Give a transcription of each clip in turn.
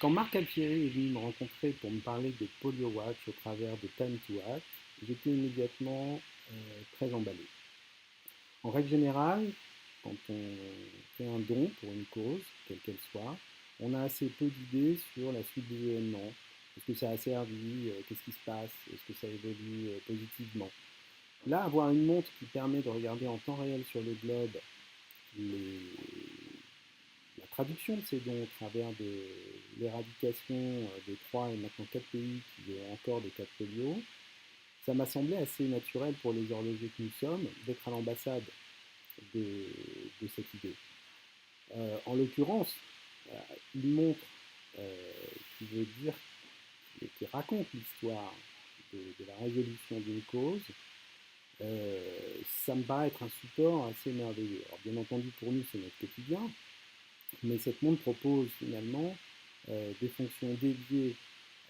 Quand Marc Alfieri est venu me rencontrer pour me parler de Polio Watch au travers de Time to Act, j'étais immédiatement très emballé. En règle générale, quand on fait un don pour une cause, quelle qu'elle soit, on a assez peu d'idées sur la suite des événements. Est-ce que ça a servi? Qu'est-ce qui se passe? Est-ce que ça évolue positivement? Là, avoir une montre qui permet de regarder en temps réel sur le globe les, la traduction de ces dons au travers de l'éradication de 3 et maintenant 4 pays qui ont encore des cas de polio, ça m'a semblé assez naturel pour les horlogers que nous sommes d'être à l'ambassade de, de cette idée. En l'occurrence, une montre qui veut dire, qui raconte l'histoire de la résolution d'une cause, ça me paraît être un support assez merveilleux. Alors, bien entendu, pour nous, c'est notre quotidien, mais cette montre propose finalement des fonctions dédiées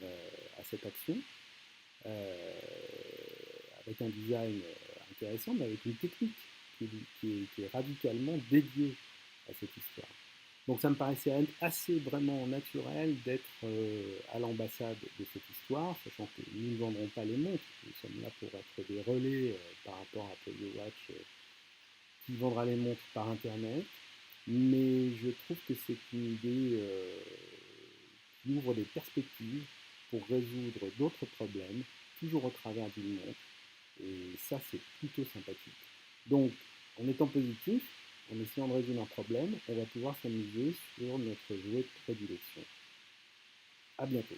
à cette action, euh, avec un design intéressant, mais avec une technique qui est radicalement dédiée à cette histoire. Donc ça me paraissait assez vraiment naturel d'être à l'ambassade de cette histoire, sachant que nous ne vendrons pas les montres, nous sommes là pour être des relais par rapport à Polio Watch qui vendra les montres par internet, mais je trouve que c'est une idée qui ouvre des perspectives pour résoudre d'autres problèmes, toujours au travers d'une montre, et ça c'est plutôt sympathique. Donc, en étant positif, en essayant de résoudre un problème, on va pouvoir s'amuser sur notre jouet de prédilection. À bientôt.